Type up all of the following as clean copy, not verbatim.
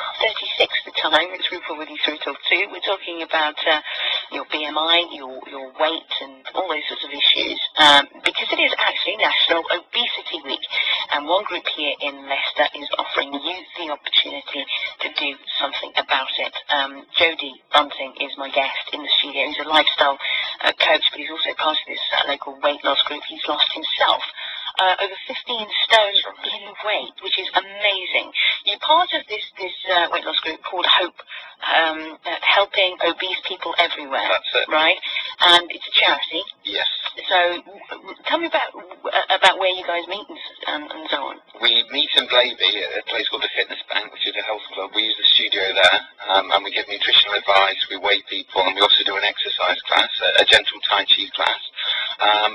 12:36 the time. It's Rupal with you through till 2. We're talking about your BMI, your weight, and all those sorts of issues, because it is actually National Obesity Week, and one group here in Leicester is offering you the opportunity to do something about it. Jody Bunting is my guest in the studio. He's a lifestyle coach, but he's also part of this local weight loss group. He's lost himself over 15 stone in weight, which is amazing. You're part of this weight loss group called Hope, helping obese people everywhere. That's it. Right? And it's a charity. Yes. So tell me about where you guys meet and so on. We meet in Blaby at a place called the Fitness Bank, which is a health club. We use the studio there, and we give nutritional advice, we weigh people, and we also do an exercise class, a gentle Tai Chi class.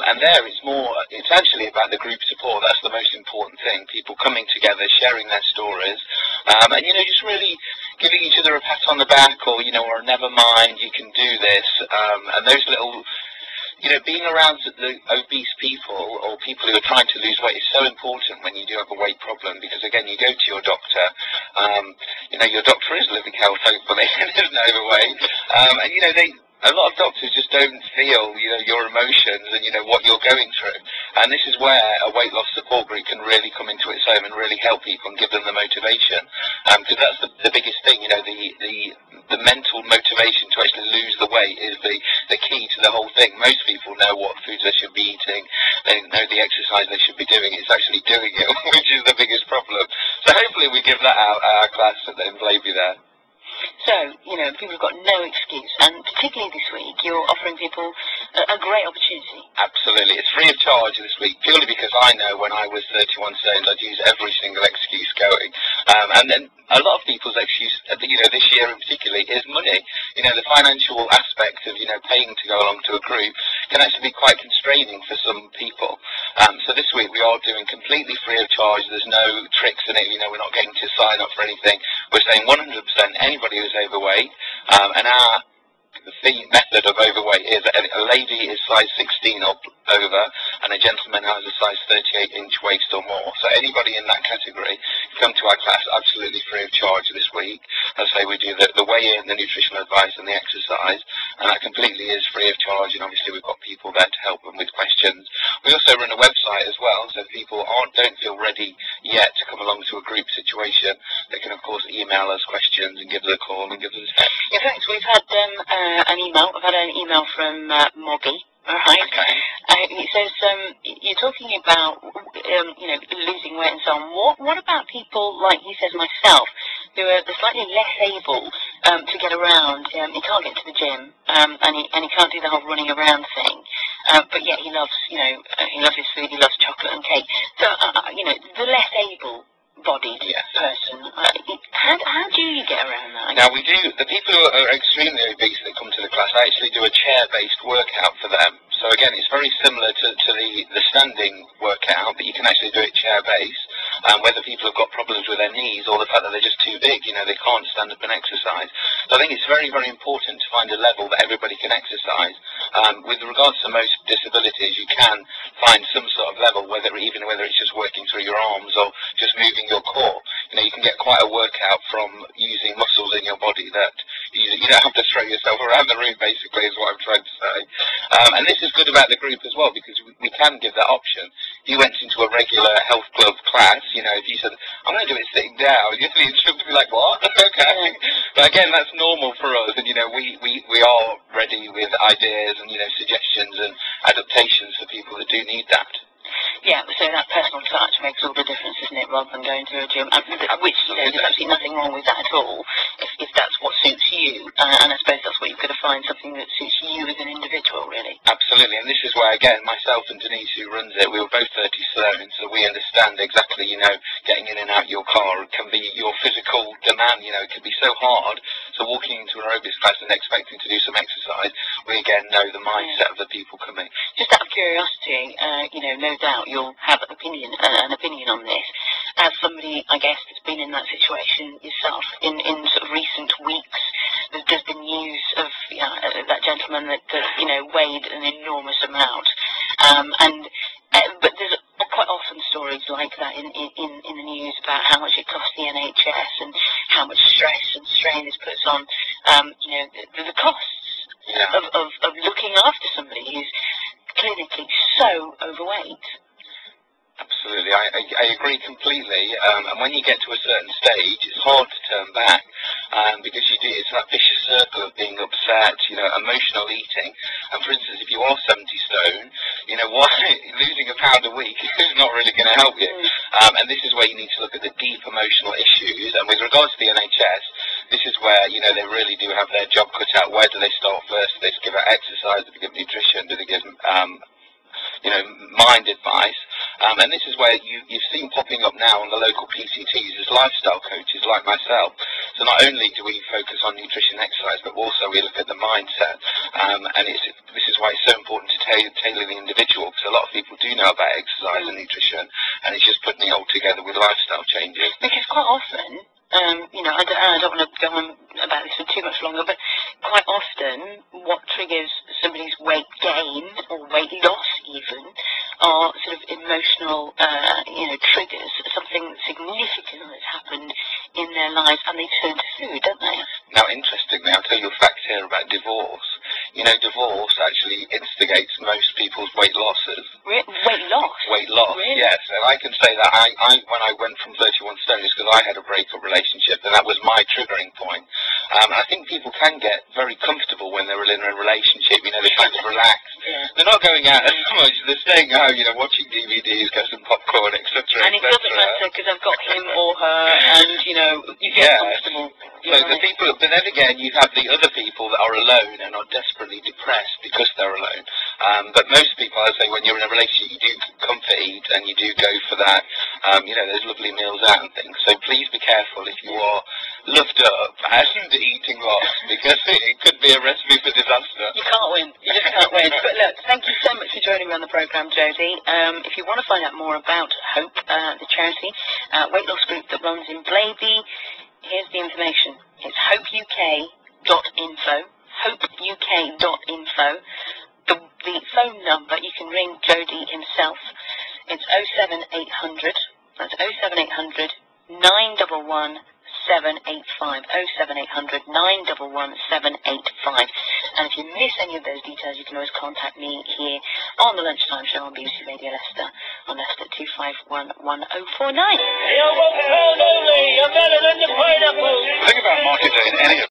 And there it's actually about the group support. That's the most important thing. People coming together, sharing their stories, and, just really giving each other a pat on the back, or a never mind, you can do this. And those little, being around the obese people or people who are trying to lose weight is so important when you do have a weight problem, because again, you go to your doctor, your doctor is living health, hopefully, and isn't overweight, and a lot of doctors just don't feel, your emotions and, what you're going through. And this is where a weight loss support group can really come into its own and really help people and give them the motivation. Because that's the biggest thing, the mental motivation to actually lose the weight is the key to the whole thing. Most people know what foods they should be eating. They know the exercise they should be doing. It's actually doing it, which is the biggest problem. So hopefully we give that out at our class in Blaby there. So, people have got no excuse, and particularly this week, you're offering people a great opportunity. Absolutely. It's free of charge this week, purely because I know when I was 31 stones, I'd use every single excuse going. And then a lot of people's excuse, this year in particular, is money. The financial aspect of, paying to go along to a group can actually be quite constraining for some people. So this week we are doing completely free of charge. There's no tricks in it. We're not getting to sign up for anything. We're saying 100% anybody who's overweight, and our method of overweight is a lady is size 16 or over, and a gentleman has a size 38-inch waist or more. So anybody in that category, come to our class absolutely free of charge this week. As I say, we do the weigh-in, the nutritional advice, and the exercise, and that completely is free of charge. And obviously we've got people there to help them with questions. We also run a website as well, so if people don't feel ready yet to come along to a group situation, they can of course email us questions and give us a call and give us a text. In fact, we've had an email. I've had an email from Moggy. All right. Okay. It says you're talking about losing weight and so on. What about people like he says myself, who are slightly less able to get around? He can't get to the gym, and he can't do the whole running around thing. But yet he loves he loves his food. He loves chocolate and cake. So the less able bodied person. How do you get around that? Now we do, the people who are extremely obese that come to the class, I actually do a chair-based workout for them. So again, it's very similar to the standing workout, but you can actually do it chair-based. Whether people have got problems with their knees or the fact that they're just too big, they can't stand up and exercise. So I think it's very, very important to find a level that everybody can exercise. With regards to most disabilities, you can find some sort of level, whether it's just working through your arms or just moving your core. You can get quite a workout from using muscles in your body that you don't have to throw yourself around the room, basically, is what I'm trying to say. And this is good about the group as well, because we can give that option. If you went into a regular health club class, if you said, I'm going to do it sitting down, you'd be like, what? Okay. But again, that's normal for us, and, we are ready with ideas and, suggestions and adaptations for people that do need that. Yeah, so that personal touch makes all the difference, isn't it, rather than going to a gym, which, there's absolutely nothing wrong with that at all, if that's what suits you, and I suppose that's what you've got to find, something that suits you as an individual, really. Absolutely, and this is where, again, myself and Denise, who runs it, we were both 30 stone, so we understand exactly, getting in and out your car can be your physical demand, it can be so hard, so walking into an aerobics class and expecting to do some exercise, we again know the mindset of the people coming. Just out of curiosity, no doubt you'll have an opinion on this. As somebody, I guess, that's been in that situation yourself, in sort of recent weeks, there's been news of that gentleman that weighed an enormous amount, but there's quite often stories like that in the news about how much it costs the NHS and how much stress and strain this puts on, you know, the costs of looking after somebody who's clinically so overweight. Absolutely, I agree completely. And when you get to a certain stage, it's hard to turn back because it's that vicious circle of being upset, you know, emotional eating. And for instance, if you are 70 stone, you know, losing a pound a week is not really going to help you. And this is where you need to look at the deep emotional issues. And with regards to the NHS, this is where, you know, they really do have their job cut out. Where do they start first? Do they give out exercise? Do they give nutrition? Do they give you know, mind advice? And this is where you've seen popping up now on the local PCTs as lifestyle coaches like myself. So not only do we focus on nutrition and exercise, but also we look at the mindset. And this is why it's so important to tailor the individual, because a lot of people do know about exercise and nutrition, and it's just putting it all together with lifestyle changes. Because quite often, you know, I don't want to go on about this for too much longer, but quite often what triggers somebody's weight gain or weight loss even are sort of emotional, you know, triggers, something significant that's happened in their lives, and they turn to food, don't they? Now, interestingly, I'll tell you a fact here about divorce. You know, divorce actually instigates most people's weight losses. Weight loss? Weight loss, really? Yes. And I can say that when I went from 31 stone, it's because I had a breakup relationship, and that was my triggering point. I think people can get very comfortable when they're in a relationship. You know, they're kind of relaxed. They're not going out as much. They're staying home, you know, watching DVDs, get some popcorn, etc. And it doesn't matter because I've got him or her, and, you know, you get comfortable. So the people, but then again, you have the other people that are alone and are desperately depressed because they're alone. But most people, I say, when you're in a relationship, you do comfort eat and you do go for that. You know, there's lovely meals out and things. So please be careful if you are loved up and eating lots, because it could be a recipe for disaster. You can't win. You just can't win. But look, thank you so much for joining me on the programme, Jody. If you want to find out more about Hope, the charity, weight loss group that runs in Blaby, here's the information. It's hopeuk.info, hopeuk.info. The phone number, you can ring Jody himself. It's 07800, that's 07800 911 785, 07800 911 785. And if you miss any of those details, you can always contact me here on the Lunchtime Show on BBC Radio Leicester on Leicester 251 1049. Think about marketing any